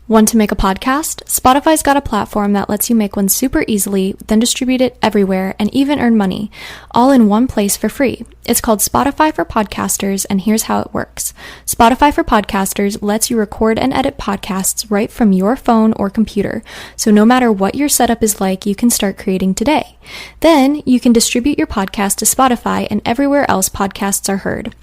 Want to make a podcast? Spotify's got a platform that lets you make one super easily, then distribute it everywhere and even earn money, all in one place for free. It's called Spotify for Podcasters, and here's how it works. Spotify for Podcasters lets you record and edit podcasts right from your phone or computer, so no matter what your setup is like, you can start creating today. Then you can distribute your podcast to Spotify and everywhere else podcasts are heard.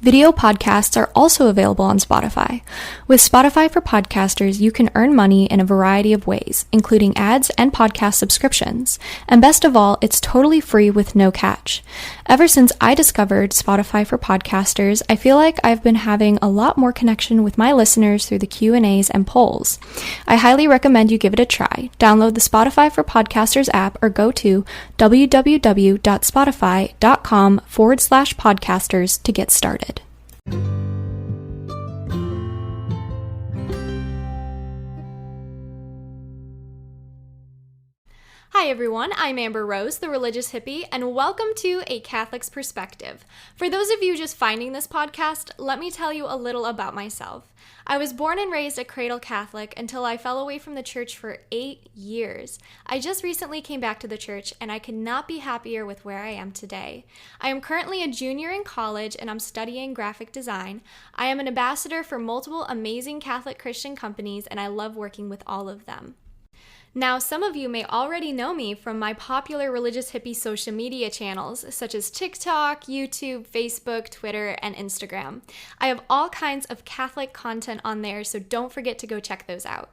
Video podcasts are also available on Spotify. With Spotify for Podcasters, you can earn money in a variety of ways, including ads and podcast subscriptions. And best of all, it's totally free with no catch. Ever since I discovered Spotify for Podcasters, I feel like I've been having a lot more connection with my listeners through the Q&As and polls. I highly recommend you give it a try. Download the Spotify for Podcasters app or go to www.spotify.com/podcasters to get started. Hi everyone, I'm Amber Rose, the Religious Hippie, and welcome to A Catholic's Perspective. For those of you just finding this podcast, let me tell you a little about myself. I was born and raised a cradle Catholic until I fell away from the church for 8 years. I just recently came back to the church, and I could not be happier with where I am today. I am currently a junior in college, and I'm studying graphic design. I am an ambassador for multiple amazing Catholic Christian companies, and I love working with all of them. Now, some of you may already know me from my popular Religious Hippie social media channels, such as TikTok, YouTube, Facebook, Twitter, and Instagram. I have all kinds of Catholic content on there, so don't forget to go check those out.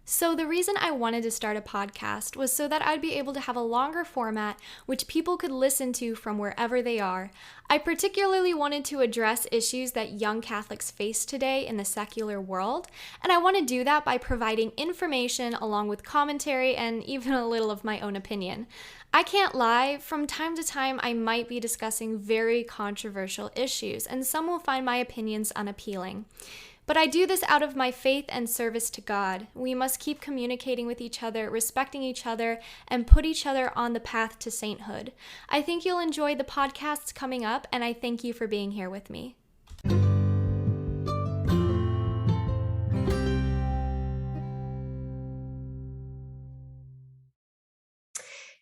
So the reason I wanted to start a podcast was so that I'd be able to have a longer format which people could listen to from wherever they are. I particularly wanted to address issues that young Catholics face today in the secular world, and I want to do that by providing information along with commentary and even a little of my own opinion. I can't lie, from time to time I might be discussing very controversial issues, and some will find my opinions unappealing. But I do this out of my faith and service to God. We must keep communicating with each other, respecting each other, and put each other on the path to sainthood. I think you'll enjoy the podcasts coming up, and I thank you for being here with me.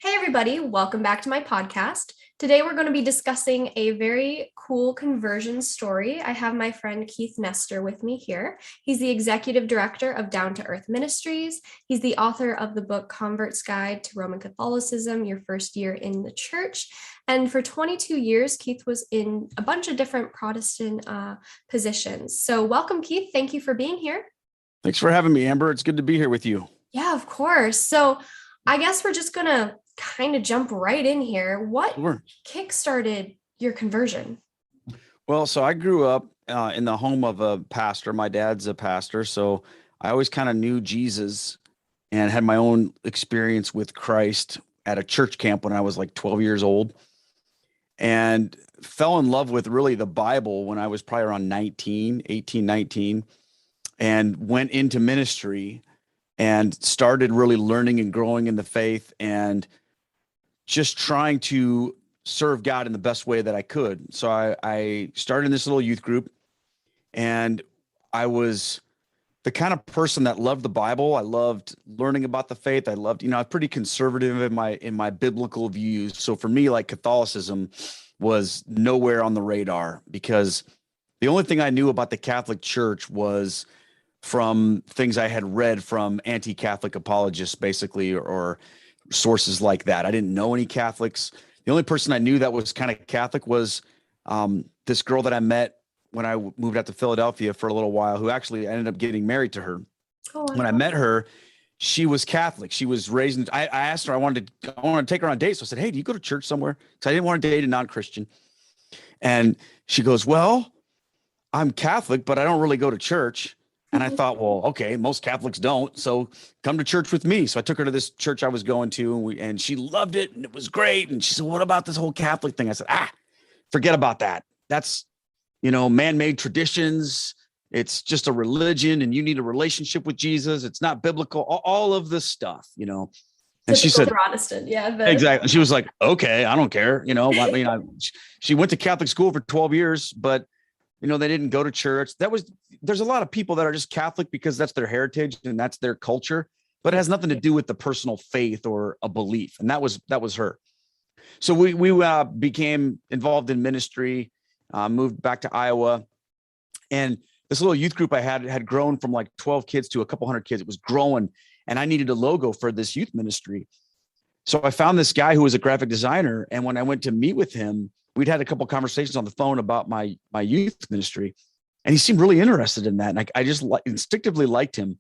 Hey everybody, welcome back to my podcast. Today we're going to be discussing a very cool conversion story. I have my friend Keith Nestor with me here. He's the executive director of Down to Earth Ministries. He's the author of the book Convert's Guide to Roman Catholicism, Your First Year in the Church. And for 22 years, Keith was in a bunch of different Protestant positions. So welcome, Keith. Thank you for being here. Thanks for having me, Amber. It's good to be here with you. Yeah, of course. So I guess we're just going to kind of jump right in here. What kickstarted your conversion? Well, so I grew up in the home of a pastor. My dad's a pastor, so I always kind of knew Jesus and had my own experience with Christ at a church camp when I was like 12 years old, and fell in love with really the Bible when I was probably around 18, 19, and went into ministry and started really learning and growing in the faith and just trying to serve God in the best way that I could. So I started in this little youth group, and I was the kind of person that loved the Bible. I loved learning about the faith. I loved, I'm pretty conservative in my biblical views. So for me, like, Catholicism was nowhere on the radar, because the only thing I knew about the Catholic Church was from things I had read from anti-Catholic apologists, basically, or sources like that. I didn't know any Catholics. The only person I knew that was kind of Catholic was this girl that I met when I moved out to Philadelphia for a little while, who actually ended up getting married to her. Oh, wow. When I met her, she was Catholic. She was raised in, I asked her, I wanted to take her on a date. So I said, hey, do you go to church somewhere? Because I didn't want to date a non-Christian. And she goes, well, I'm Catholic, but I don't really go to church. And I thought, well, okay, most Catholics don't, so come to church with me. So I took her to this church I was going to, and she loved it, and it was great. And she said, what about this whole Catholic thing? I said, forget about that. That's, man-made traditions. It's just a religion, and you need a relationship with Jesus. It's not biblical, all of this stuff, And typical she said, Protestant, yeah. Exactly. She was like, okay, I don't care. She went to Catholic school for 12 years, but They didn't go to church. There's a lot of people that are just Catholic because that's their heritage and that's their culture, but it has nothing to do with the personal faith or a belief. And that was her. So we became involved in ministry, moved back to Iowa, and this little youth group I had grown from like 12 kids to a couple hundred kids. It was growing, and I needed a logo for this youth ministry. So I found this guy who was a graphic designer, and when I went to meet with him, we'd had a couple of conversations on the phone about my youth ministry, and he seemed really interested in that. And I just instinctively liked him.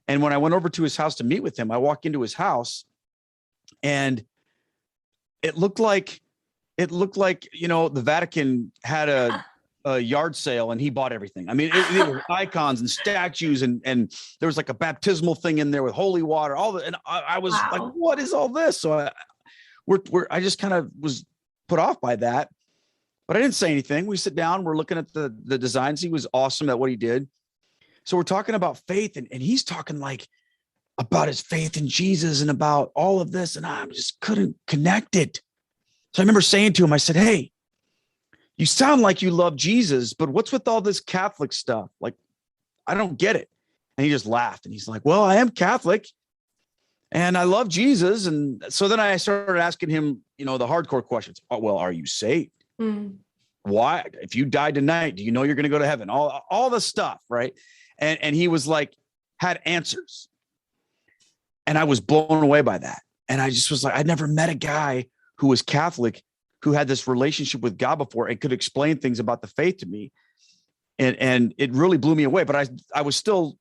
And when I went over to his house to meet with him, I walked into his house, and it looked like the Vatican had a yard sale and he bought everything. I mean, it were icons and statues, and there was like a baptismal thing in there with holy water, and I was like, what is all this? So I just kind of was put off by that, but I didn't say anything. We sit down, we're looking at the designs. He was awesome at what he did. So we're talking about faith, and he's talking like about his faith in Jesus and about all of this. And I just couldn't connect it. So I remember saying to him, I said, hey, you sound like you love Jesus, but what's with all this Catholic stuff? Like, I don't get it. And he just laughed, and he's like, well, I am Catholic and I love Jesus. And so then I started asking him, the hardcore questions. Oh, well, are you saved? Mm. Why? If you died tonight, do you know you're going to go to heaven? All the stuff. Right. And he was like, had answers. And I was blown away by that. And I just was like, I'd never met a guy who was Catholic, who had this relationship with God before and could explain things about the faith to me. And it really blew me away. But I was still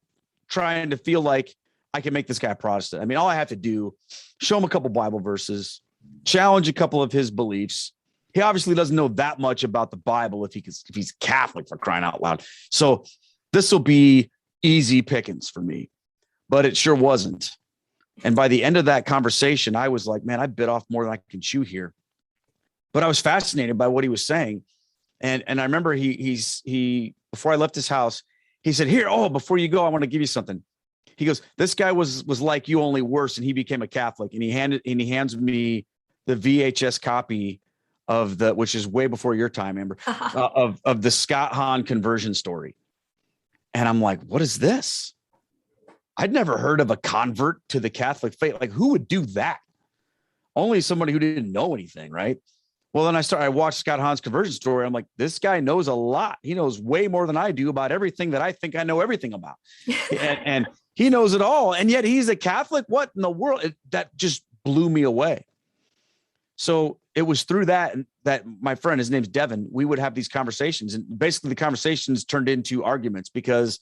trying to feel like I can make this guy a Protestant. I mean, all I have to do, show him a couple Bible verses, challenge a couple of his beliefs. He obviously doesn't know that much about the Bible if he's Catholic, for crying out loud. So this will be easy pickings for me, but it sure wasn't. And by the end of that conversation, I was like, man, I bit off more than I can chew here. But I was fascinated by what he was saying. And I remember he before I left his house, he said, here, before you go, I want to give you something. He goes, this guy was like you, only worse. And he became a Catholic. And he hands me the VHS copy of which is way before your time, Amber, of the Scott Hahn conversion story. And I'm like, what is this? I'd never heard of a convert to the Catholic faith. Like, who would do that? Only somebody who didn't know anything, right? Well, then I watched Scott Hahn's conversion story. I'm like, this guy knows a lot. He knows way more than I do about everything that I think I know everything about. and he knows it all. And yet he's a Catholic. What in the world? That just blew me away. So it was through that my friend, his name's Devin, we would have these conversations. And basically the conversations turned into arguments because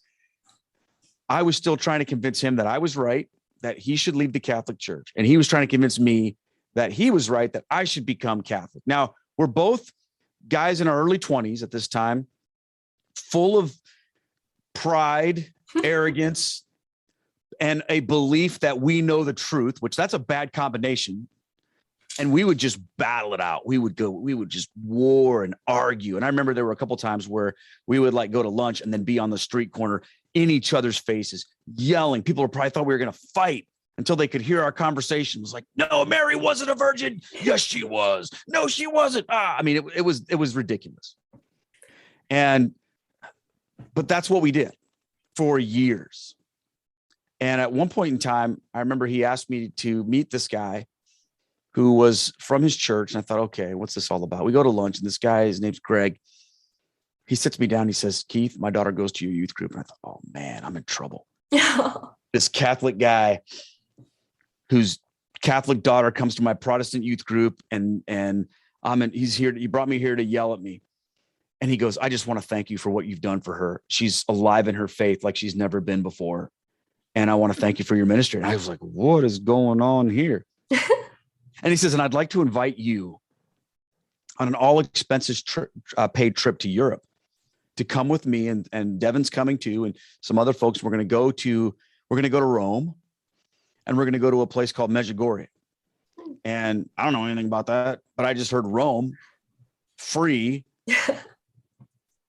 I was still trying to convince him that I was right, that he should leave the Catholic Church. And he was trying to convince me that he was right, that I should become Catholic. Now, we're both guys in our early 20s at this time, full of pride, arrogance, and a belief that we know the truth, which that's a bad combination. And we would just battle it out. We would just war and argue. And I remember there were a couple times where we would like go to lunch and then be on the street corner in each other's faces, yelling. People probably thought we were going to fight until they could hear our conversation. It was like, no, Mary wasn't a virgin. Yes, she was. No, she wasn't. I mean, it was ridiculous. But that's what we did for years. And at one point in time, I remember he asked me to meet this guy who was from his church. And I thought, okay, what's this all about? We go to lunch, and this guy, his name's Greg. He sits me down. He says, Keith, my daughter goes to your youth group. And I thought, oh man, I'm in trouble. This Catholic guy whose Catholic daughter comes to my Protestant youth group, and he's here. He brought me here to yell at me. And he goes, I just want to thank you for what you've done for her. She's alive in her faith like she's never been before. And I want to thank you for your ministry. And I was like, what is going on here? And he says, and I'd like to invite you on an all expenses paid trip to Europe to come with me. And Devin's coming too. And some other folks, we're going to go to Rome, and we're going to go to a place called Medjugorje. And I don't know anything about that, but I just heard Rome free.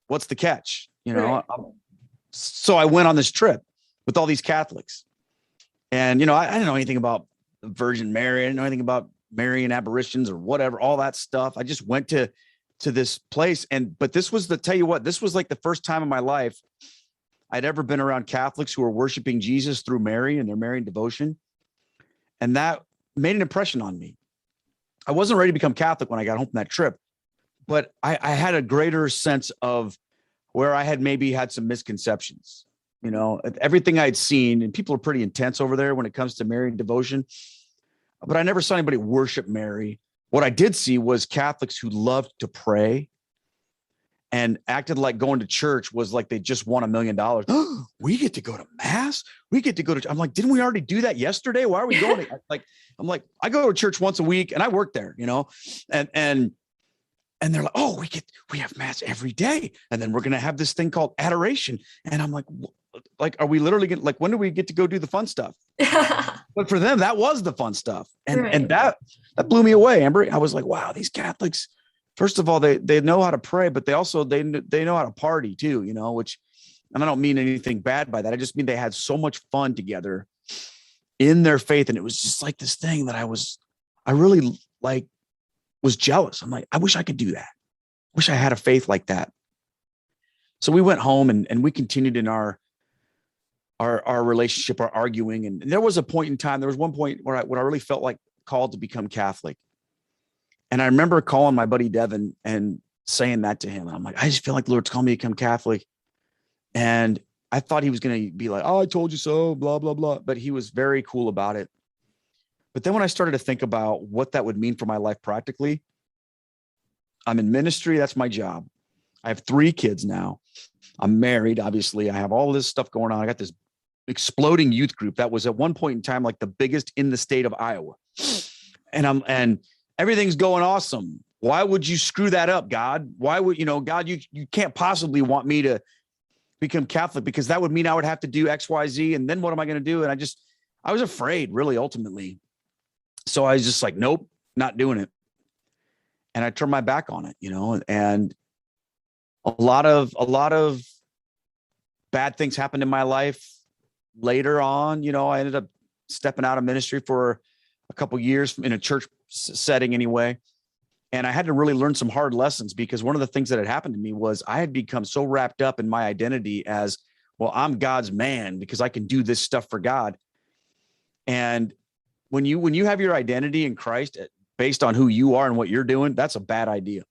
What's the catch? Right. So I went on this trip with all these Catholics, and, I didn't know anything about the Virgin Mary. I didn't know anything about Marian apparitions or whatever, all that stuff. I just went to to this place. But this was tell you what, this was like the first time in my life I'd ever been around Catholics who were worshiping Jesus through Mary and their Marian devotion. And that made an impression on me. I wasn't ready to become Catholic when I got home from that trip, but I had a greater sense of where I had maybe had some misconceptions. Everything I'd seen, and people are pretty intense over there when it comes to Marian devotion, but I never saw anybody worship Mary. What I did see was Catholics who loved to pray and acted like going to church was like they just won $1 million. We get to go to mass. We get to go to. I'm like, didn't we already do that yesterday? Why are we going? I'm like, I go to church once a week, and I work there, and they're like, oh, we have mass every day, and then we're gonna have this thing called adoration, and I'm like, are we literally when do we get to go do the fun stuff? But for them, that was the fun stuff, and that blew me away, Amber. I was like, wow, these Catholics. First of all, they know how to pray, but they also they know how to party too, which, and I don't mean anything bad by that. I just mean they had so much fun together in their faith, and it was just like this thing that I really was jealous. I'm like, I wish I could do that. I wish I had a faith like that. So we went home and we continued in our relationship, our arguing, and there was a point in time. There was one point where I really felt like called to become Catholic. And I remember calling my buddy Devin and saying that to him. And I'm like, I just feel like the Lord's calling me to become Catholic. And I thought he was going to be like, oh, I told you so, blah, blah, blah. But he was very cool about it. But then when I started to think about what that would mean for my life practically, I'm in ministry. That's my job. I have 3 kids now. I'm married. Obviously, I have all this stuff going on. I got this exploding youth group that was at one point in time like the biggest in the state of Iowa. And everything's going awesome. Why would you screw that up, God? Why would, God, you can't possibly want me to become Catholic, because that would mean I would have to do X, Y, Z. And then what am I going to do? And I was afraid, really, ultimately. So I was just like, nope, not doing it. And I turned my back on it, and a lot of bad things happened in my life later on. I ended up stepping out of ministry for a couple years in a church setting anyway. And I had to really learn some hard lessons, because one of the things that had happened to me was I had become so wrapped up in my identity as, well, I'm God's man because I can do this stuff for God. And when you have your identity in Christ based on who you are and what you're doing, that's a bad idea.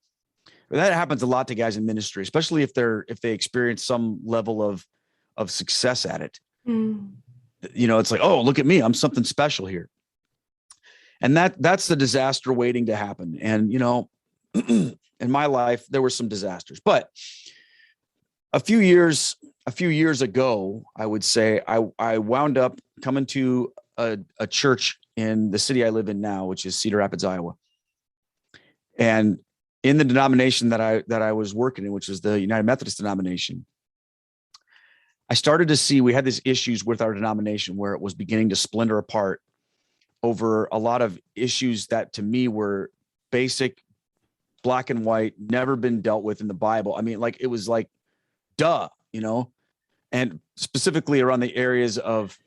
But that happens a lot to guys in ministry, especially if they experience some level of success at it. It's like, oh, look at me, I'm something special here. And that's the disaster waiting to happen. And, in my life, there were some disasters, but a few years ago, I would say I wound up coming to a church in the city I live in now, which is Cedar Rapids, Iowa. And in the denomination that I was working in, which was the United Methodist denomination, I started to see we had these issues with our denomination where it was beginning to splinter apart over a lot of issues that to me were basic, black and white, never been dealt with in the Bible. I mean, it was like, duh, and specifically around the areas of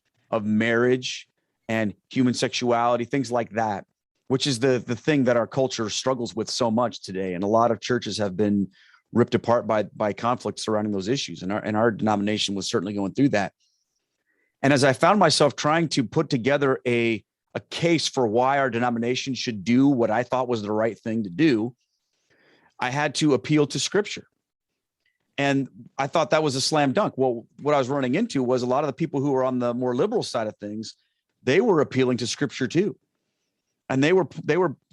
marriage and human sexuality, things like that, which is the thing that our culture struggles with so much today. And a lot of churches have been ripped apart by conflict surrounding those issues. And our denomination was certainly going through that. And as I found myself trying to put together a case for why our denomination should do what I thought was the right thing to do, I had to appeal to Scripture. And I thought that was a slam dunk. Well, what I was running into was a lot of the people who were on the more liberal side of things, they were appealing to Scripture too. And they were,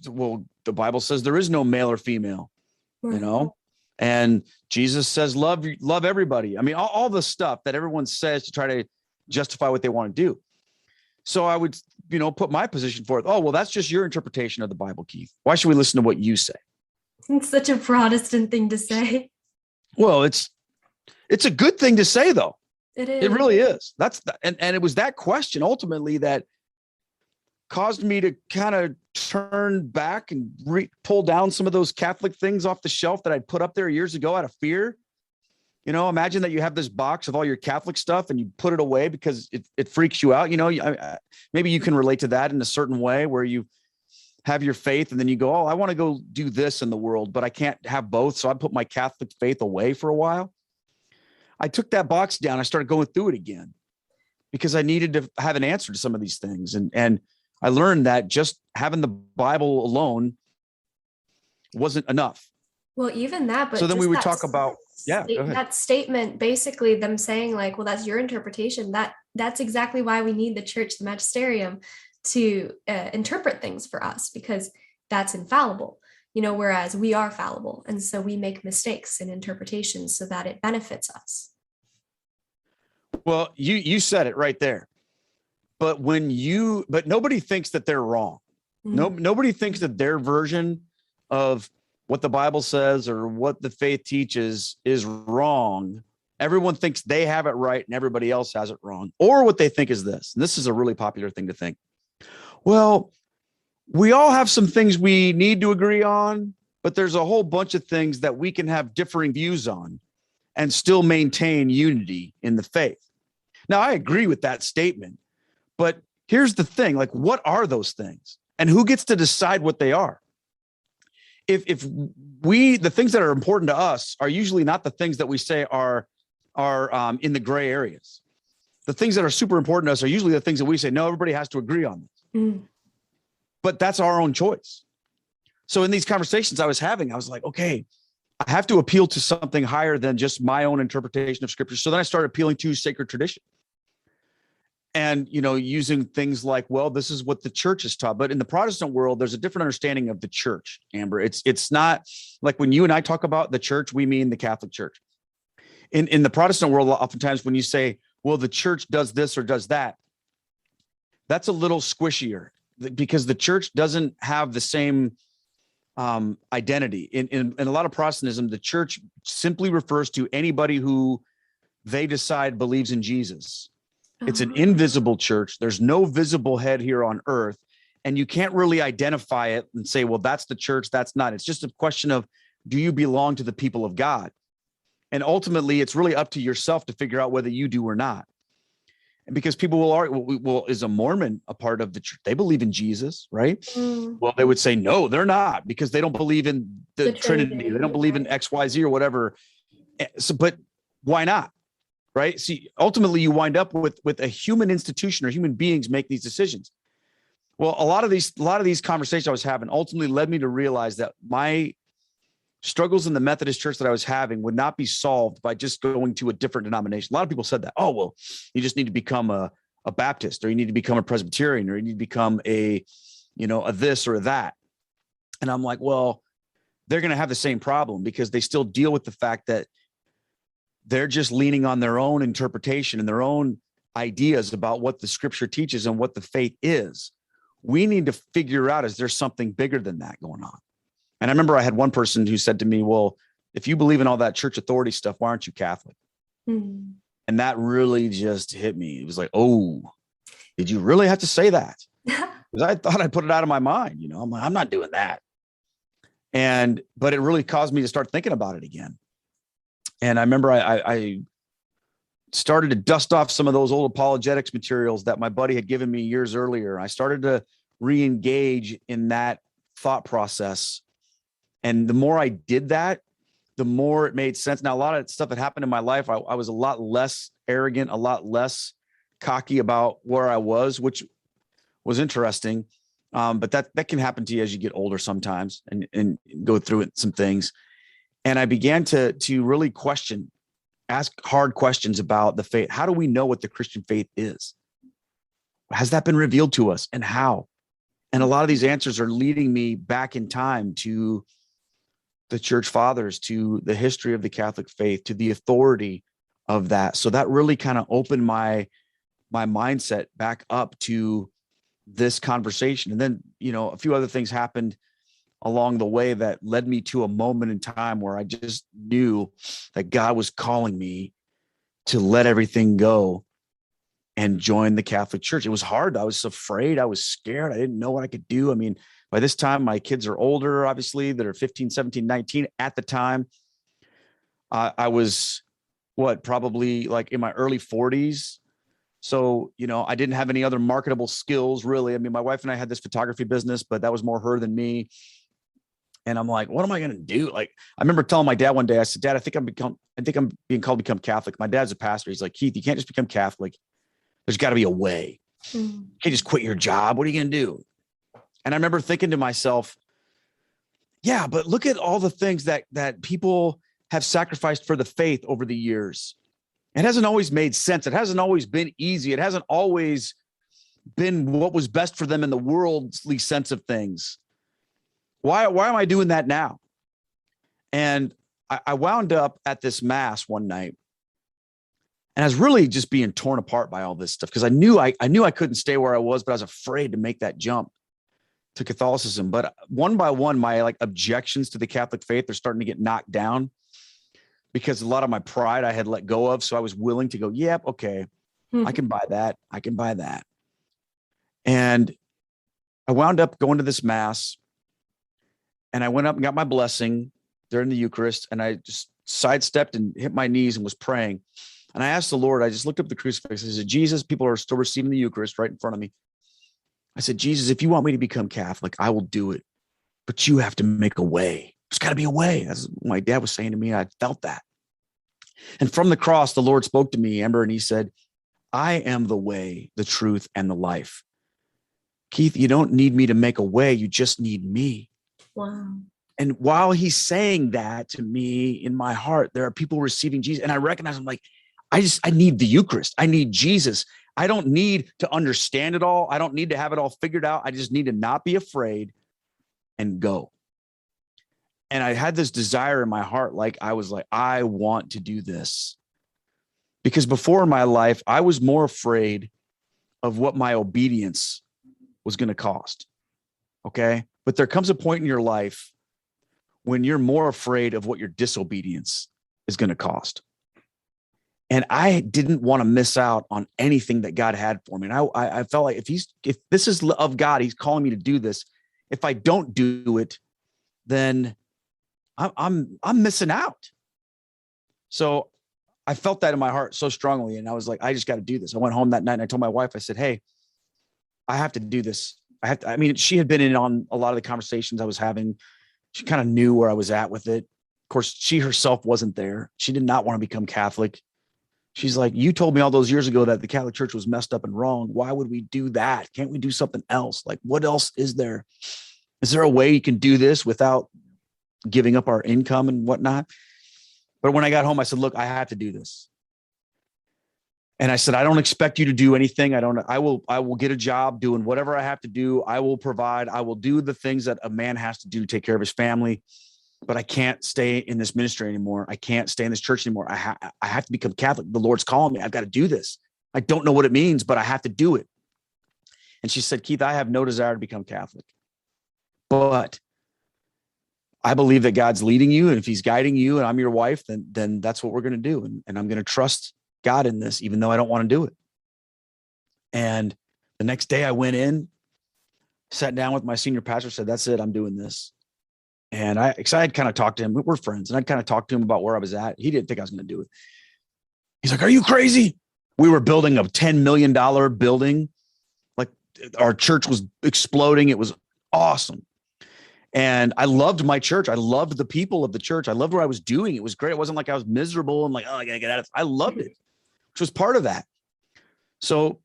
well, the Bible says there is no male or female, and Jesus says, love everybody. I mean, all the stuff that everyone says to try to justify what they want to do. So I would, put my position forth. Oh, well, that's just your interpretation of the Bible, Keith. Why should we listen to what you say? It's such a Protestant thing to say. Well, it's a good thing to say, though. It is. It really is. And it was that question ultimately that caused me to kind of turn back and pull down some of those Catholic things off the shelf that I'd put up there years ago out of fear. Imagine that you have this box of all your Catholic stuff and you put it away because it freaks you out. Maybe you can relate to that in a certain way where you have your faith, and then you go, oh, I want to go do this in the world, but I can't have both. So I put my Catholic faith away for a while. I took that box down. I started going through it again because I needed to have an answer to some of these things. And I learned that just having the Bible alone wasn't enough. Well, even that, but so then just we would that talk about, yeah, go ahead. that statement, basically them saying like, well, that's your interpretation. That's exactly why we need the church, the magisterium, to interpret things for us, because that's infallible, whereas we are fallible. And so we make mistakes in interpretations so that it benefits us. Well, you said it right there. But nobody thinks that they're wrong. Nobody thinks that their version of what the Bible says or what the faith teaches is wrong. Everyone thinks they have it right and everybody else has it wrong. Or what they think is this, and this is a really popular thing to think. Well, we all have some things we need to agree on, but there's a whole bunch of things that we can have differing views on and still maintain unity in the faith. Now, I agree with that statement, but here's the thing, like, what are those things and who gets to decide what they are? If the things that are important to us are usually not the things that we say are in the gray areas. The things that are super important to us are usually the things that we say, no, everybody has to agree on this. But that's our own choice. So in these conversations I was having, I was like, okay, I have to appeal to something higher than just my own interpretation of scripture. So then I started appealing to sacred tradition. And, using things like, well, this is what the church is taught. But in the Protestant world, there's a different understanding of the church, Amber. It's not like when you and I talk about the church, we mean the Catholic Church. In the Protestant world, oftentimes when you say, well, the church does this or does that, that's a little squishier because the church doesn't have the same identity. In a lot of Protestantism, the church simply refers to anybody who they decide believes in Jesus. It's an invisible church. There's no visible head here on earth, and you can't really identify it and say, well, that's the church, that's not. It's just a question of, do you belong to the people of God? And ultimately, it's really up to yourself to figure out whether you do or not. And because people will argue, well, is a Mormon a part of the church? They believe in Jesus, right? Well, they would say, no, they're not, because they don't believe in the Trinity. They don't believe in X, Y, Z or whatever. So, but why not? Right. See, ultimately, you wind up with a human institution or human beings make these decisions. Well, a lot of these conversations I was having ultimately led me to realize that my struggles in the Methodist church that I was having would not be solved by just going to a different denomination. A lot of people said that, oh, well, you just need to become a Baptist, or you need to become a Presbyterian, or you need to become a this or that. And I'm like, well, they're going to have the same problem because they still deal with the fact that they're just leaning on their own interpretation and their own ideas about what the scripture teaches and what the faith is. We need to figure out, is there something bigger than that going on? And I remember I had one person who said to me, well, if you believe in all that church authority stuff, why aren't you Catholic? And that really just hit me. It was like, oh, did you really have to say that? Because I thought I put it out of my mind. I'm like, I'm not doing that. But it really caused me to start thinking about it again. And I remember I started to dust off some of those old apologetics materials that my buddy had given me years earlier. I started to re-engage in that thought process. And the more I did that, the more it made sense. Now, a lot of stuff that happened in my life, I was a lot less arrogant, a lot less cocky about where I was, which was interesting. But that can happen to you as you get older sometimes and go through it, some things. And I began to really ask hard questions about the faith. How do we know what the Christian faith is? Has that been revealed to us, and how? And a lot of these answers are leading me back in time to the church fathers, to the history of the Catholic faith, to the authority of that. So that really kind of opened my mindset back up to this conversation. And then, a few other things happened along the way that led me to a moment in time where I just knew that God was calling me to let everything go and join the Catholic Church. It was hard. I was afraid. I was scared. I didn't know what I could do. I mean, by this time, my kids are older, obviously, that are 15, 17, 19 at the time. I was probably like in my early 40s. So, I didn't have any other marketable skills really. I mean, my wife and I had this photography business, but that was more her than me. And I'm like, what am I going to do? Like, I remember telling my dad one day, I said, Dad, I think I'm being called to become Catholic. My dad's a pastor. He's like, Keith, you can't just become Catholic. There's got to be a way. You can't just quit your job. What are you going to do? And I remember thinking to myself, yeah, but look at all the things that people have sacrificed for the faith over the years. It hasn't always made sense. It hasn't always been easy. It hasn't always been what was best for them in the worldly sense of things. Why am I doing that now? And I wound up at this mass one night, and I was really just being torn apart by all this stuff because I knew I couldn't stay where I was, but I was afraid to make that jump to Catholicism. But one by one, my objections to the Catholic faith are starting to get knocked down, because a lot of my pride I had let go of. So I was willing to go, yep, okay, I can buy that. I can buy that. And I wound up going to this mass, and I went up and got my blessing during the Eucharist. And I just sidestepped and hit my knees and was praying. And I asked the Lord, I just looked up the crucifix. I said, Jesus, people are still receiving the Eucharist right in front of me. I said, Jesus, if you want me to become Catholic, I will do it. But you have to make a way. There's got to be a way. That's what my dad was saying to me. I felt that. And from the cross, the Lord spoke to me, Amber, and he said, I am the way, the truth, and the life. Keith, you don't need me to make a way. You just need me. Wow. And while he's saying that to me in my heart, there are people receiving Jesus. And I recognize, I'm like, I need the Eucharist. I need Jesus. I don't need to understand it all. I don't need to have it all figured out. I just need to not be afraid and go. And I had this desire in my heart. I was like, I want to do this. Because before in my life, I was more afraid of what my obedience was going to cost. Okay. But there comes a point in your life when you're more afraid of what your disobedience is going to cost. And I didn't want to miss out on anything that God had for me. And I felt like if this is of God, he's calling me to do this. If I don't do it, then I'm missing out. So I felt that in my heart so strongly. And I was like, I just got to do this. I went home that night and I told my wife, I said, hey, I have to do this. She had been in on a lot of the conversations I was having. She kind of knew where I was at with it. Of course, she herself wasn't there. She did not want to become Catholic. She's like, you told me all those years ago that the Catholic Church was messed up and wrong. Why would we do that? Can't we do something else? Like, what else is there? Is there a way you can do this without giving up our income and whatnot? But when I got home, I said, look, I have to do this. And I said, I don't expect you to do anything. I will get a job doing whatever I have to do. I will provide. I will do the things that a man has to do to take care of his family. But I can't stay in this ministry anymore. I can't stay in this church anymore. I have to become Catholic. The Lord's calling me. I've got to do this. I don't know what it means, but I have to do it. And she said, Keith, I have no desire to become Catholic, but I believe that God's leading you. And if he's guiding you and I'm your wife, then that's what we're going to do. And I'm going to trust God in this, even though I don't want to do it. And the next day I went in, sat down with my senior pastor, said, that's it. I'm doing this. And I had kind of talked to him. We're friends. And I'd kind of talked to him about where I was at. He didn't think I was going to do it. He's like, are you crazy? We were building a $10 million building. Like, our church was exploding. It was awesome. And I loved my church. I loved the people of the church. I loved what I was doing. It was great. It wasn't like I was miserable and like, oh, I gotta get out of it. I loved it, which was part of that. So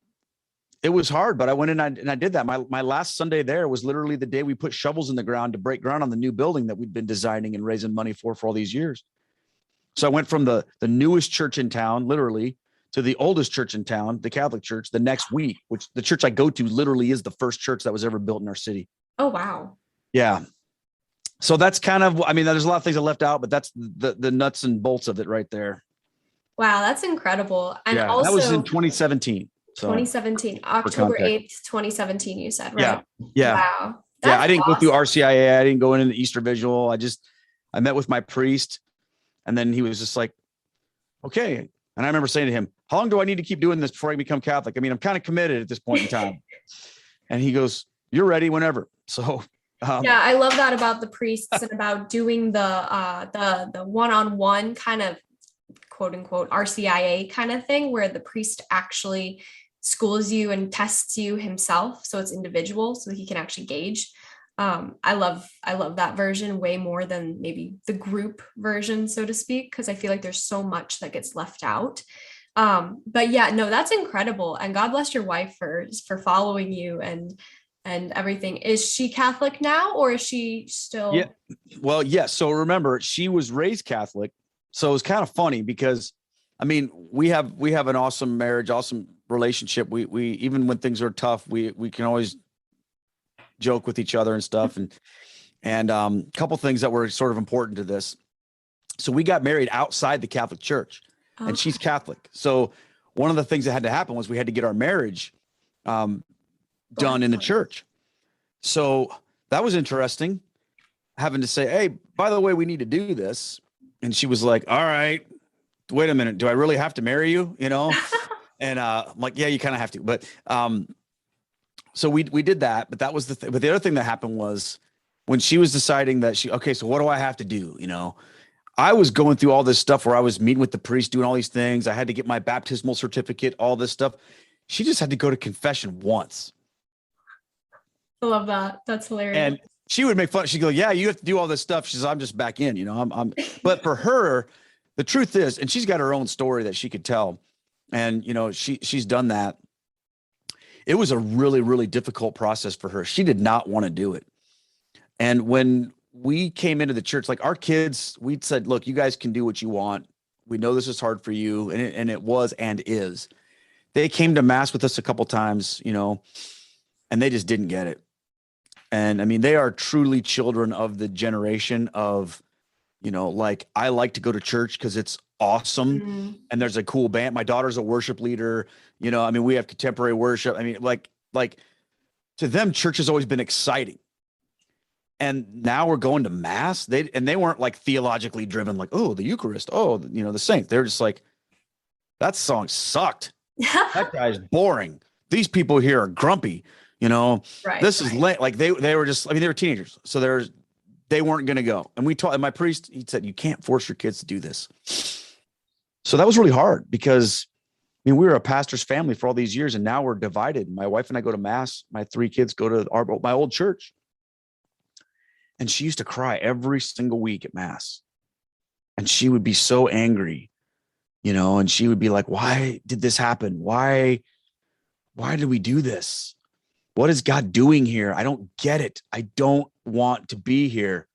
it was hard, but I went in and I did that. My last Sunday there was literally the day we put shovels in the ground to break ground on the new building that we'd been designing and raising money for all these years. So I went from the newest church in town, literally, to the oldest church in town, the Catholic church, the next week, which the church I go to literally is the first church that was ever built in our city. Oh, wow. Yeah. So that's kind of, there's a lot of things I left out, but that's the nuts and bolts of it right there. Wow. That's incredible. And yeah, also that was in 2017. So 2017, October 8th, 2017, you said, right? Yeah. Wow. I didn't go through RCIA. I didn't go into the Easter Vigil. I met with my priest, and then he was just like, okay. And I remember saying to him, how long do I need to keep doing this before I become Catholic? I'm kind of committed at this point in time. And he goes, you're ready whenever. So yeah, I love that about the priests and about doing the one-on-one kind of quote unquote RCIA kind of thing, where the priest actually schools you and tests you himself, so it's individual, so he can actually gauge. I love that version way more than maybe the group version, so to speak, because I feel like there's so much that gets left out. But yeah, no, that's incredible, and God bless your wife for following you and everything. Is she Catholic now, or is she Yeah. still? Well, yes. So remember, she was raised Catholic. So it's kind of funny because I mean, we have an awesome marriage, awesome relationship. We even when things are tough, we can always joke with each other and stuff. And a couple things that were sort of important to this. So we got married outside the Catholic Church, and Okay. she's Catholic. So one of the things that had to happen was we had to get our marriage um, done in the church. So that was interesting, having to say, "Hey, by the way, we need to do this." And she was like, "All right, wait a minute. Do I really have to marry you?" And I'm like, "Yeah, you kind of have to." But so we did that. But that was the thing. But the other thing that happened was when she was deciding that okay, so what do I have to do? I was going through all this stuff where I was meeting with the priest, doing all these things. I had to get my baptismal certificate, all this stuff. She just had to go to confession once. I love that. That's hilarious. And she would make fun. She'd go, "Yeah, you have to do all this stuff." She says, "I'm just back in, but for her, the truth is, and she's got her own story that she could tell. And, she's done that. It was a really, really difficult process for her. She did not want to do it. And when we came into the church, like our kids, we said, "Look, you guys can do what you want. We know this is hard for you." And it was, and is. They came to mass with us a couple times, and they just didn't get it. And I mean, they are truly children of the generation of, like I like to go to church because it's awesome. Mm, And there's a cool band. My daughter's a worship leader. I mean, we have contemporary worship. I mean, like to them, church has always been exciting. And now we're going to mass. They weren't like theologically driven, like, oh, the Eucharist, oh, the saint. They're just like, that song sucked. That guy's boring. These people here are grumpy. right. This is late. Like they were just, I mean, they were teenagers. So they weren't going to go. And we taught, and my priest, he said, "You can't force your kids to do this." So that was really hard because I mean, we were a pastor's family for all these years, and now we're divided. My wife and I go to mass. My three kids go to my old church. And she used to cry every single week at mass. And she would be so angry, and she would be like, "Why did this happen? Why did we do this? What is God doing here? I don't get it. I don't want to be here,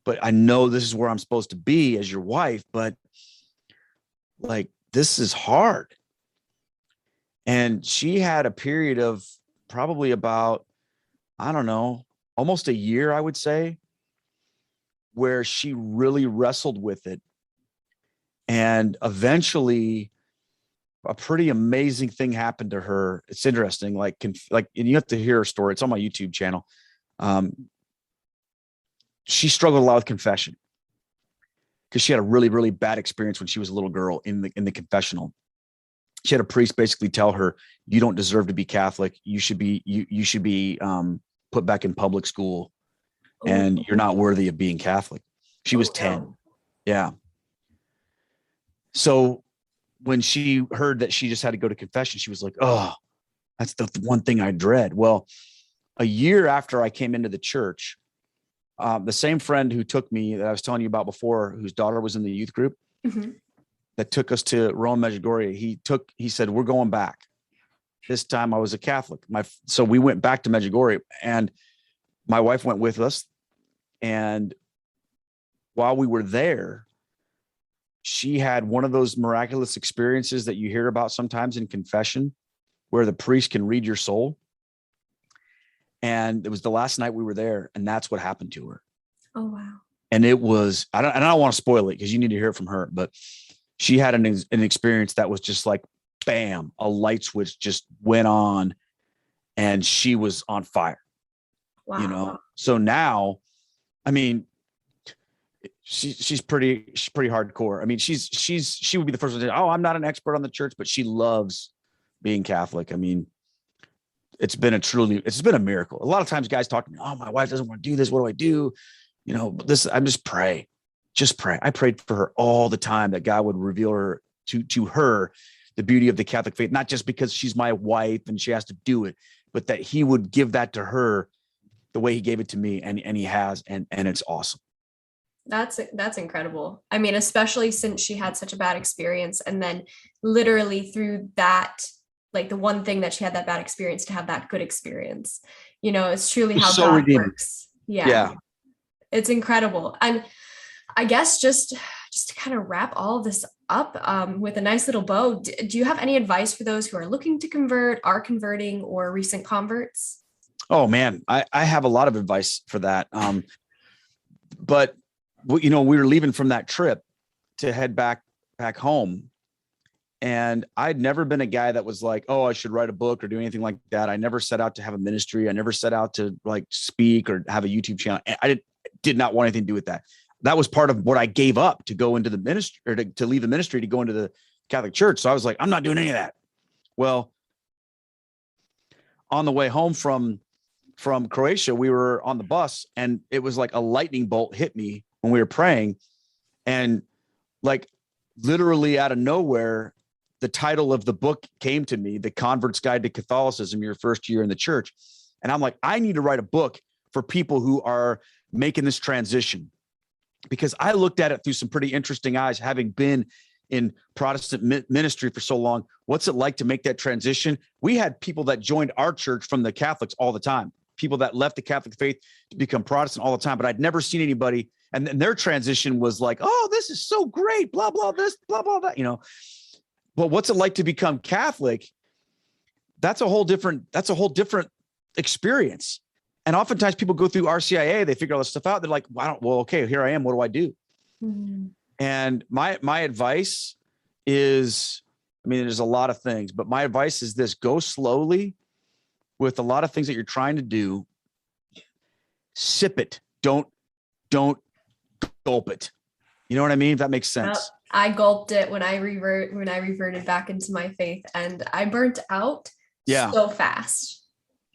but I know this is where I'm supposed to be as your wife, but like, this is hard." And she had a period of probably about, I don't know, almost a year, I would say, where she really wrestled with it. And eventually a pretty amazing thing happened to her. It's interesting. And you have to hear her story. It's on my YouTube channel. She struggled a lot with confession because she had a really, really bad experience when she was a little girl in the confessional. She had a priest basically tell her, "You don't deserve to be Catholic. You should be put back in public school, and you're not worthy of being Catholic." She was 10. Yeah. So when she heard that she just had to go to confession, she was like, "Oh, that's the one thing I dread." Well, a year after I came into the church, the same friend who took me that I was telling you about before, whose daughter was in the youth group, Mm-hmm. that took us to Rome, Medjugorje, he said, "We're going back." This time I was a Catholic. So we went back to Medjugorje, and my wife went with us. And while we were there, she had one of those miraculous experiences that you hear about sometimes in confession, where the priest can read your soul. And it was the last night we were there, and that's what happened to her. Oh, wow. And it was, I don't want to spoil it because you need to hear it from her, but she had an experience that was just like, bam, a light switch just went on, and she was on fire. Wow. So now, I mean, she's pretty hardcore. I mean, she would be the first one to say, "Oh, I'm not an expert on the church," but she loves being Catholic. I mean, it's been a miracle. A lot of times guys talk to me, "Oh, my wife doesn't want to do this. What do I do?" I'm just pray. I prayed for her all the time that God would reveal her to her the beauty of the Catholic faith, not just because she's my wife and she has to do it, but that he would give that to her the way he gave it to me. And he has, and it's awesome. That's incredible. I mean, especially since she had such a bad experience, and then literally through that, like the one thing that she had that bad experience, to have that good experience, it's truly how So God redeeming. works. Yeah. It's incredible. And I guess just to kind of wrap all of this up with a nice little bow, do you have any advice for those who are looking to convert, are converting, or recent converts? Oh man, I have a lot of advice for that. But we were leaving from that trip to head back home. And I'd never been a guy that was like, oh, I should write a book or do anything like that. I never set out to have a ministry. I never set out to like speak or have a YouTube channel. I did not want anything to do with that. That was part of what I gave up to go into the ministry, or to leave the ministry to go into the Catholic Church. So I was like, I'm not doing any of that. Well, on the way home from Croatia, we were on the bus, and it was like a lightning bolt hit me when we were praying. And like literally out of nowhere, the title of the book came to me, The Convert's Guide to Catholicism, Your First Year in the Church. And I'm like, I need to write a book for people who are making this transition, because I looked at it through some pretty interesting eyes, having been in Protestant ministry for so long. What's it like to make that transition? We had people that joined our church from the Catholics all the time, people that left the Catholic faith to become Protestant all the time, but I'd never seen anybody. And their transition was like, oh, this is so great, blah, blah, this, blah, blah, that, But what's it like to become Catholic? That's a whole different experience. And oftentimes people go through RCIA, they figure all this stuff out. They're like, well, okay, here I am. What do I do? Mm-hmm. And my advice is, there's a lot of things, but my advice is this: go slowly with a lot of things that you're trying to do. Sip it. Don't gulp it. You know what I mean? If that makes sense. I gulped it when I reverted back into my faith, and I burnt out so fast.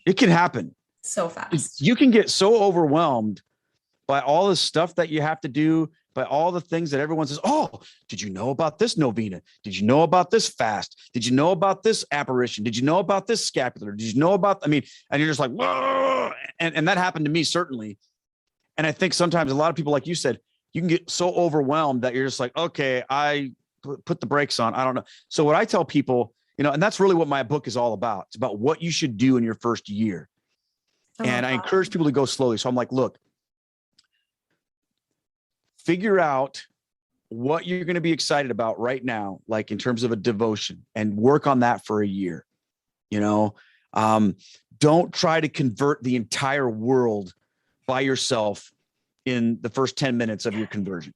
It can happen so fast. You can get so overwhelmed by all the stuff that you have to do, by all the things that everyone says, oh, did you know about this novena? Did you know about this fast? Did you know about this apparition? Did you know about this scapular? Did you know about, and you're just like, whoa. And that happened to me, certainly. And I think sometimes a lot of people, like you said, you can get so overwhelmed that you're just like, okay, I put the brakes on. I don't know. So what I tell people, and that's really what my book is all about. It's about what you should do in your first year. And I encourage people to go slowly. So I'm like, look, figure out what you're going to be excited about right now, like in terms of a devotion, and work on that for a year. Don't try to convert the entire world by yourself in the first 10 minutes of your conversion.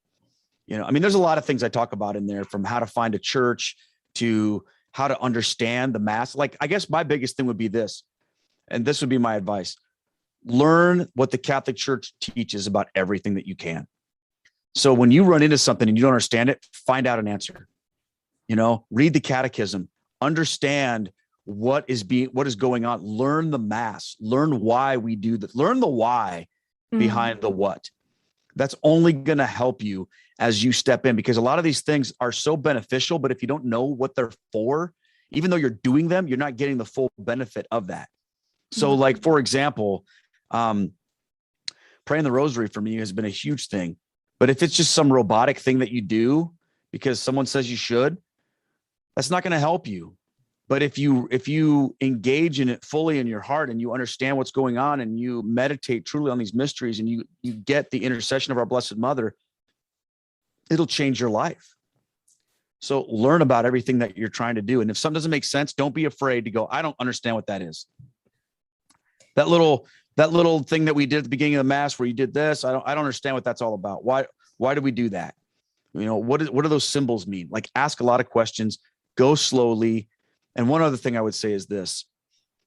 There's a lot of things I talk about in there, from how to find a church to how to understand the mass. Like, I guess my biggest thing would be this, and this would be my advice: learn what the Catholic Church teaches about everything that you can. So when you run into something and you don't understand it, find out an answer. Read the catechism, understand what is going on, learn the mass, learn why we do that, learn the why behind the what. That's only going to help you as you step in, because a lot of these things are so beneficial, but if you don't know what they're for, even though you're doing them, you're not getting the full benefit of that. So like, for example, praying the rosary for me has been a huge thing. But if it's just some robotic thing that you do because someone says you should, that's not going to help you. But if you engage in it fully in your heart, and you understand what's going on, and you meditate truly on these mysteries, and you get the intercession of our Blessed Mother, it'll change your life. So learn about everything that you're trying to do. And if something doesn't make sense, don't be afraid to go, I don't understand what that is. That little thing that we did at the beginning of the Mass where you did this, I don't understand what that's all about. Why do we do that? What do those symbols mean? Like, ask a lot of questions, go slowly. And one other thing I would say is this: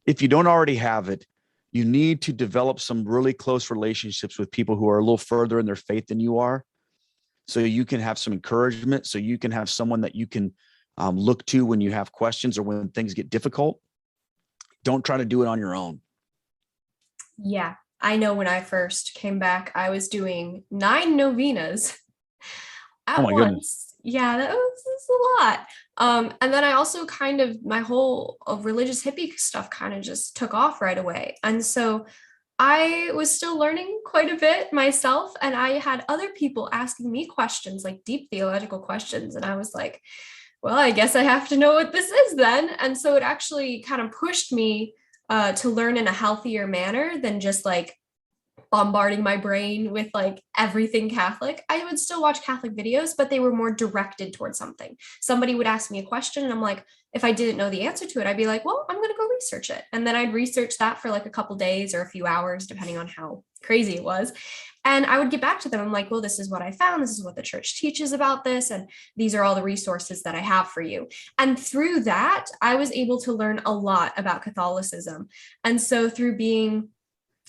if you don't already have it, you need to develop some really close relationships with people who are a little further in their faith than you are, so you can have some encouragement, so you can have someone that you can look to when you have questions or when things get difficult. Don't try to do it on your own. Yeah, I know when I first came back, I was doing 9 novenas. Oh at my goodness. once. Yeah, that's a lot. And then I also kind of, my whole religious hippie stuff kind of just took off right away. And so I was still learning quite a bit myself, and I had other people asking me questions, like deep theological questions. And I was like, well, I guess I have to know what this is then. And so it actually kind of pushed me to learn in a healthier manner than just like bombarding my brain with like everything Catholic. I would still watch Catholic videos, but they were more directed towards something. Somebody would ask me a question, and I'm like, if I didn't know the answer to it, I'd be like, well, I'm going to go research it. And then I'd research that for like a couple days or a few hours, depending on how crazy it was. And I would get back to them. I'm like, well, this is what I found. This is what the church teaches about this. And these are all the resources that I have for you. And through that, I was able to learn a lot about Catholicism. And so through being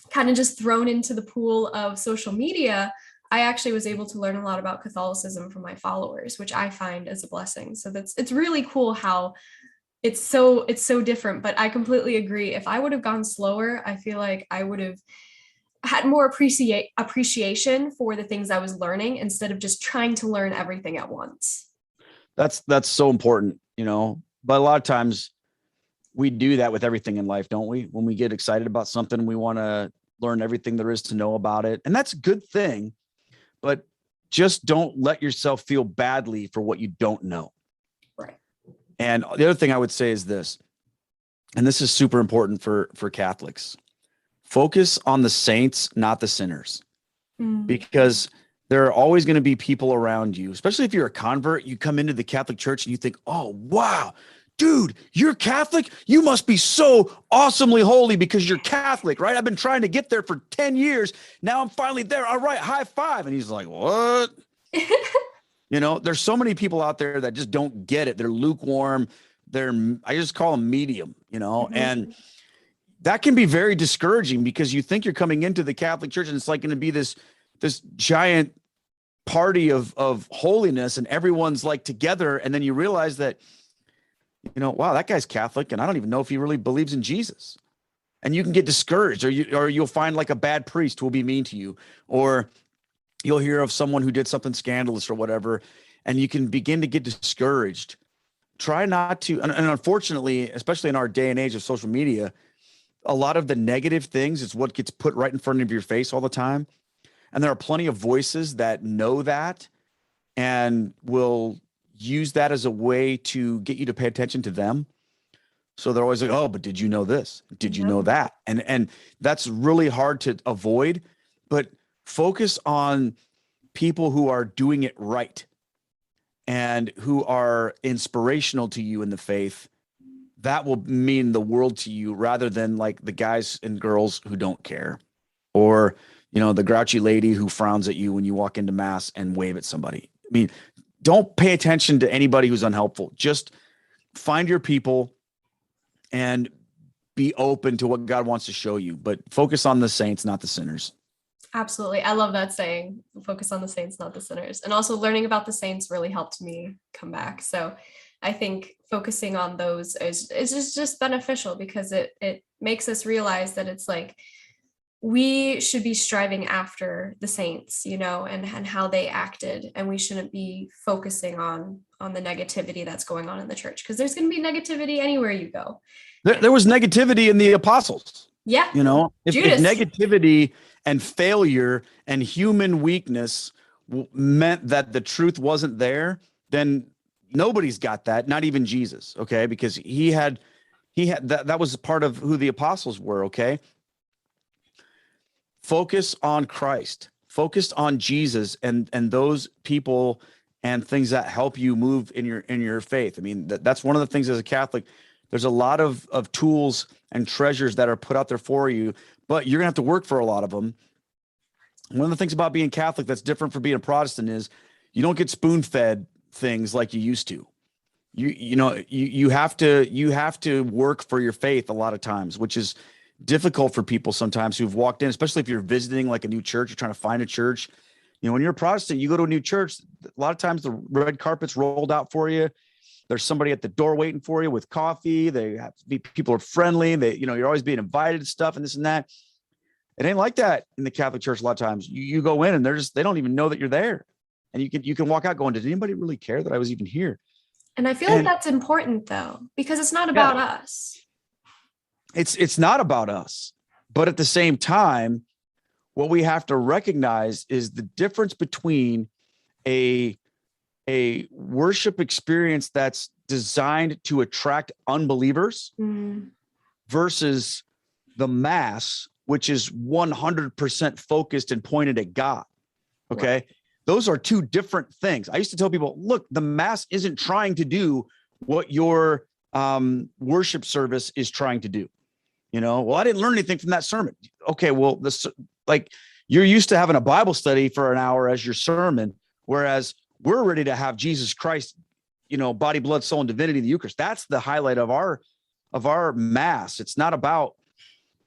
kind of just thrown into the pool of social media, I actually was able to learn a lot about Catholicism from my followers, which I find as a blessing. So it's really cool how it's so different. But I completely agree. If I would have gone slower, I feel like I would have had more appreciation for the things I was learning instead of just trying to learn everything at once. That's so important, but a lot of times we do that with everything in life, don't we? When we get excited about something, we want to learn everything there is to know about it. And that's a good thing, but just don't let yourself feel badly for what you don't know. Right. And the other thing I would say is this, and this is super important for Catholics: focus on the saints, not the sinners, because there are always going to be people around you, especially if you're a convert. You come into the Catholic Church and you think, oh, wow, dude, you're Catholic? You must be so awesomely holy because you're Catholic, right? I've been trying to get there for 10 years. Now I'm finally there. All right, high five. And he's like, what? There's so many people out there that just don't get it. They're lukewarm. I just call them medium, and that can be very discouraging because you think you're coming into the Catholic Church and it's like going to be this giant party of holiness and everyone's like together. And then you realize that, wow, that guy's Catholic and I don't even know if he really believes in Jesus. And you can get discouraged, or you'll find like a bad priest who will be mean to you, or you'll hear of someone who did something scandalous or whatever, and you can begin to get discouraged. Try not to, and unfortunately, especially in our day and age of social media, a lot of the negative things is what gets put right in front of your face all the time. And there are plenty of voices that know that and will use that as a way to get you to pay attention to them. So they're always like, oh, but did you know this? Did you know that? And that's really hard to avoid, but focus on people who are doing it right and who are inspirational to you in the faith. That will mean the world to you, rather than like the guys and girls who don't care, or, the grouchy lady who frowns at you when you walk into mass and wave at somebody. I mean, don't pay attention to anybody who's unhelpful. Just find your people and be open to what God wants to show you, but focus on the saints, not the sinners. Absolutely. I love that saying, focus on the saints, not the sinners. And also learning about the saints really helped me come back. So I think focusing on those is just beneficial because it makes us realize that it's like we should be striving after the saints, and how they acted. And we shouldn't be focusing on the negativity that's going on in the church, because there's going to be negativity anywhere you go. There was negativity in the apostles. Yeah. If negativity and failure and human weakness meant that the truth wasn't there, then nobody's got that, not even Jesus. Okay. Because he had that was part of who the apostles were. Okay. Focus on Christ, focus on Jesus and those people and things that help you move in your faith. I mean, that's one of the things as a Catholic. There's a lot of tools and treasures that are put out there for you, but you're gonna have to work for a lot of them. One of the things about being Catholic that's different from being a Protestant is you don't get spoon-fed things like you used to. You have to work for your faith a lot of times, which is difficult for people sometimes who've walked in, especially if you're visiting like a new church, you're trying to find a church. When you're a Protestant, you go to a new church, a lot of times the red carpet's rolled out for you. There's somebody at the door waiting for you with coffee. People are friendly. You're always being invited to stuff and this and that. It ain't like that in the Catholic Church. A lot of times you go in and they don't even know that you're there. And you can walk out going, did anybody really care that I was even here? And I feel like that's important though, because it's not about us. It's not about us. But at the same time, what we have to recognize is the difference between a worship experience that's designed to attract unbelievers versus the mass, which is 100% focused and pointed at God. Okay. Right. Those are two different things. I used to tell people, look, the mass isn't trying to do what your worship service is trying to do. Well, I didn't learn anything from that sermon. Okay. Well, like you're used to having a Bible study for an hour as your sermon, whereas we're ready to have Jesus Christ, body, blood, soul, and divinity in the Eucharist. That's the highlight of our mass. It's not about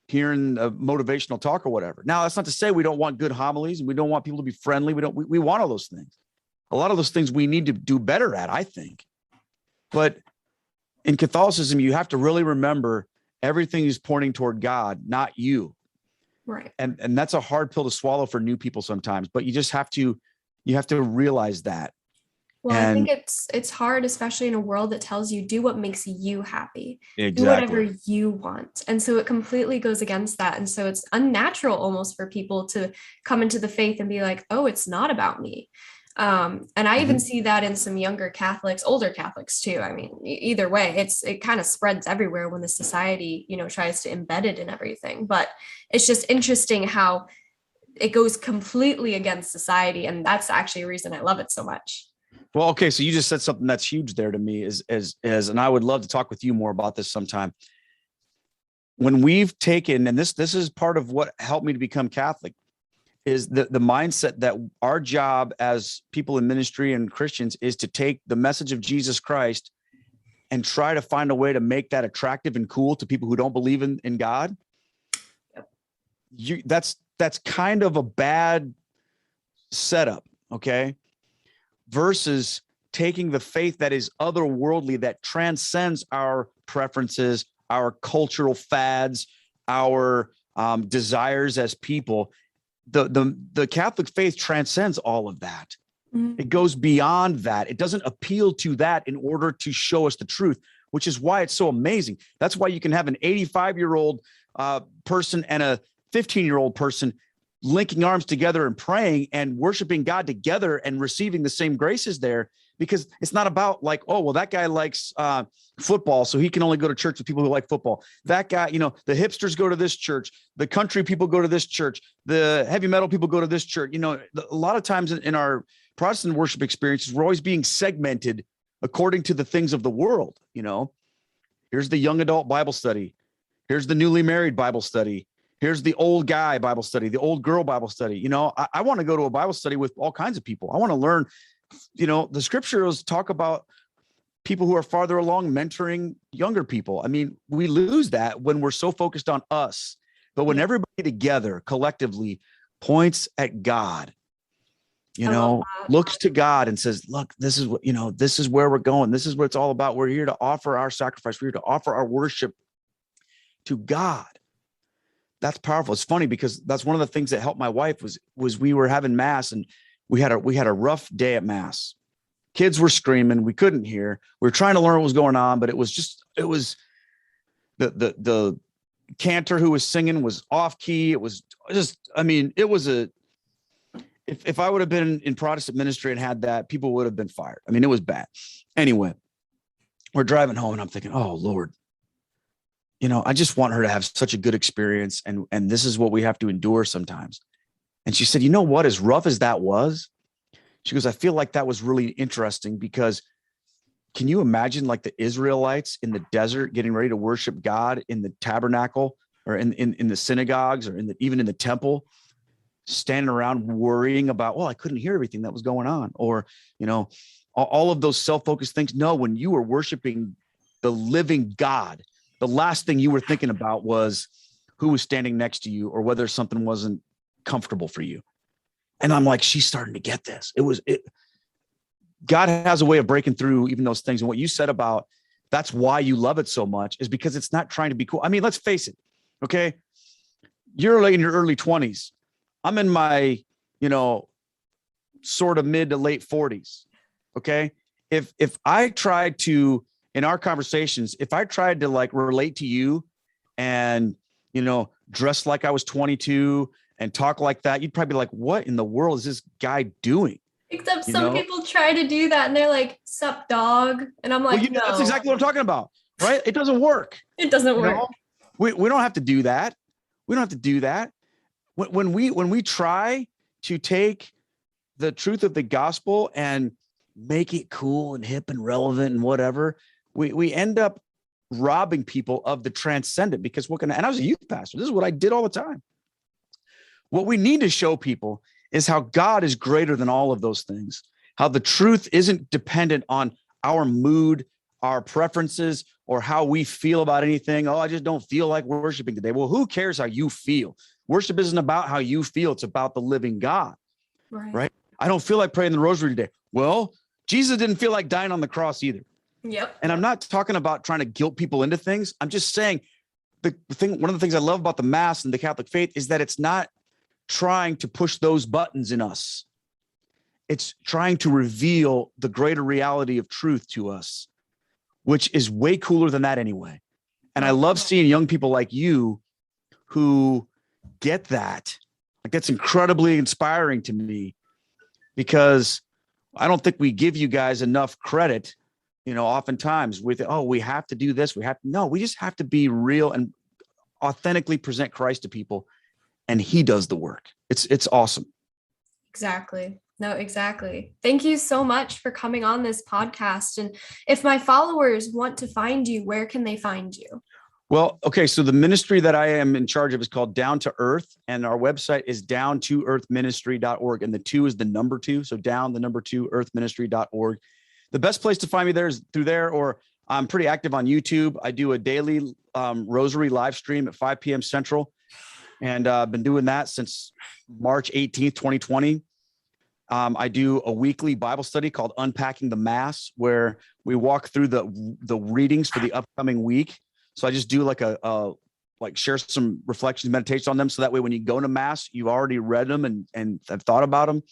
hearing a motivational talk or whatever. Now, that's not to say we don't want good homilies and we don't want people to be friendly. We want all those things. A lot of those things we need to do better at, I think. But in Catholicism, you have to really remember everything is pointing toward God, not you. Right. And that's a hard pill to swallow for new people sometimes, but you have to realize that. Well, I think it's hard, especially in a world that tells you do what makes you happy, exactly. Do whatever you want. And so it completely goes against that. And so it's unnatural almost for people to come into the faith and be like, oh, it's not about me. And I even see that in some younger Catholics, older Catholics too. I mean, either way, it kind of spreads everywhere when the society, tries to embed it in everything. But it's just interesting how it goes completely against society. And that's actually a reason I love it so much. Well, okay. So you just said something that's huge there to me and I would love to talk with you more about this sometime. When we've taken, and this is part of what helped me to become Catholic, is the mindset that our job as people in ministry and Christians is to take the message of Jesus Christ and try to find a way to make that attractive and cool to people who don't believe in God. That's kind of a bad setup. Okay. Versus taking the faith that is otherworldly, that transcends our preferences, our cultural fads, our desires as people. The Catholic faith transcends all of that. Mm-hmm. It goes beyond that. It doesn't appeal to that in order to show us the truth, which is why it's so amazing. That's why you can have an 85-year-old person and a 15-year-old person linking arms together and praying and worshiping God together and receiving the same graces there, because it's not about like, oh, well, that guy likes football, so he can only go to church with people who like football. That guy, the hipsters go to this church, the country people go to this church, the heavy metal people go to this church. A lot of times in our Protestant worship experiences, we're always being segmented according to the things of the world. Here's the young adult Bible study. Here's the newly married Bible study. Here's the old guy Bible study, the old girl Bible study. I want to go to a Bible study with all kinds of people. I want to learn, the scriptures talk about people who are farther along mentoring younger people. I mean, we lose that when we're so focused on us. But when everybody together collectively points at God, looks to God and says, look, this is what, this is where we're going. This is what it's all about. We're here to offer our sacrifice. We're here to offer our worship to God. That's powerful. It's funny because that's one of the things that helped my wife was we were having mass and we had a rough day at mass. Kids were screaming. We couldn't hear. We were trying to learn what was going on, but it was the cantor who was singing was off key. It was just, if I would have been in Protestant ministry and had that, people would have been fired. I mean, it was bad. Anyway, we're driving home and I'm thinking, oh Lord, I just want her to have such a good experience. And this is what we have to endure sometimes. And she said, you know what, as rough as that was, she goes, I feel like that was really interesting because can you imagine like the Israelites in the desert getting ready to worship God in the tabernacle or in the synagogues or even in the temple, standing around worrying about, well, I couldn't hear everything that was going on. Or, all of those self-focused things. No, when you were worshiping the living God, the last thing you were thinking about was who was standing next to you or whether something wasn't comfortable for you. And I'm like, she's starting to get this. God has a way of breaking through even those things. And what you said about that's why you love it so much is because it's not trying to be cool. I mean, let's face it. Okay. You're like in your early 20s. I'm in my, sort of mid to late 40s. Okay. If I tried to, in our conversations, if I tried to like relate to you and, dress like I was 22 and talk like that, you'd probably be like, what in the world is this guy doing? Except some people try to do that and they're like, sup dog. And I'm like, no. That's exactly what I'm talking about, right? It doesn't work. It doesn't work. We don't have to do that. We don't have to do that. When we try to take the truth of the gospel and make it cool and hip and relevant and whatever, we end up robbing people of the transcendent, because and I was a youth pastor. This is what I did all the time. What we need to show people is how God is greater than all of those things, how the truth isn't dependent on our mood, our preferences, or how we feel about anything. Oh, I just don't feel like worshiping today. Well, who cares how you feel? Worship isn't about how you feel. It's about the living God, right? I don't feel like praying the rosary today. Well, Jesus didn't feel like dying on the cross either. Yep. And I'm not talking about trying to guilt people into things. I'm just saying one of the things I love about the Mass and the Catholic faith is that it's not trying to push those buttons in us. It's trying to reveal the greater reality of truth to us, which is way cooler than that anyway. And I love seeing young people like you who get that. Like, that's incredibly inspiring to me, because I don't think we give you guys enough credit, oftentimes with, we have to do this. We just have to be real and authentically present Christ to people. And he does the work. It's awesome. Exactly. No, exactly. Thank you so much for coming on this podcast. And if my followers want to find you, where can they find you? Well, okay. So the ministry that I am in charge of is called Down to Earth, and our website is downtoearthministry.org. And the 2 is the number 2. So down the number 2 earthministry.org. The best place to find me there is through there, or I'm pretty active on YouTube. I do a daily rosary live stream at 5 p.m. Central. And I've been doing that since March 18th, 2020. I do a weekly Bible study called Unpacking the Mass, where we walk through the readings for the upcoming week. So I just do share some reflections, meditation on them. So that way, when you go to Mass, you've already read them and have thought about them.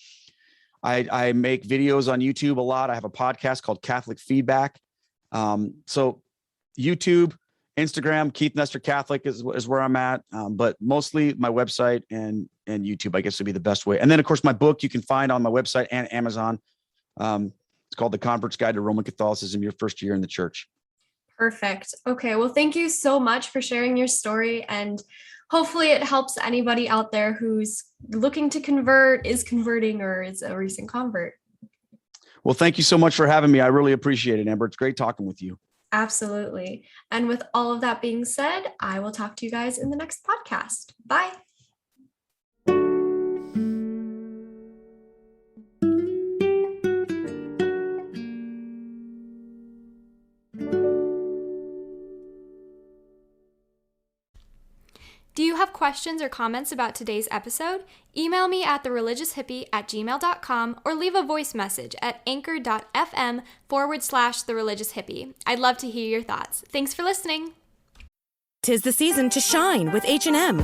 I make videos on YouTube a lot. I have a podcast called Catholic Feedback. So YouTube, Instagram, Keith Nestor Catholic is where I'm at. But mostly my website and YouTube, I guess, would be the best way. And then, of course, my book you can find on my website and Amazon. It's called The Convert's Guide to Roman Catholicism, Your First Year in the Church. Perfect. Okay. Well, thank you so much for sharing your story. And hopefully it helps anybody out there who's looking to convert, is converting, or is a recent convert. Well, thank you so much for having me. I really appreciate it, Amber. It's great talking with you. Absolutely. And with all of that being said, I will talk to you guys in the next podcast. Bye. Do you have questions or comments about today's episode? Email me at thereligioushippie@gmail.com or leave a voice message at anchor.fm/thereligioushippie. I'd love to hear your thoughts. Thanks for listening. 'Tis the season to shine with H&M.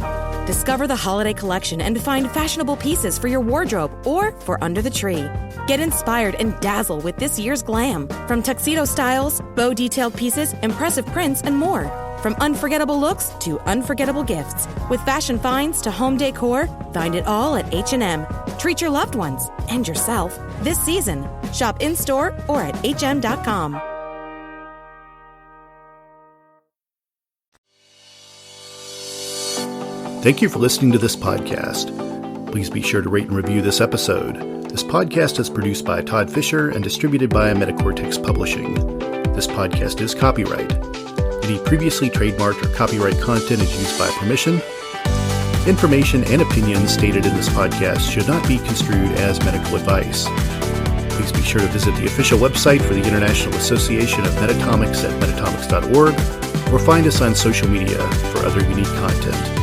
Discover the holiday collection and find fashionable pieces for your wardrobe or for under the tree. Get inspired and dazzle with this year's glam. From tuxedo styles, bow detailed pieces, impressive prints, and more. From unforgettable looks to unforgettable gifts. With fashion finds to home decor, find it all at H&M. Treat your loved ones and yourself this season. Shop in-store or at hm.com. Thank you for listening to this podcast. Please be sure to rate and review this episode. This podcast is produced by Todd Fisher and distributed by Metacortex Publishing. This podcast is copyright. Any previously trademarked or copyright content is used by permission. Information and opinions stated in this podcast should not be construed as medical advice. Please be sure to visit the official website for the International Association of Metatomics at metatomics.org or find us on social media for other unique content.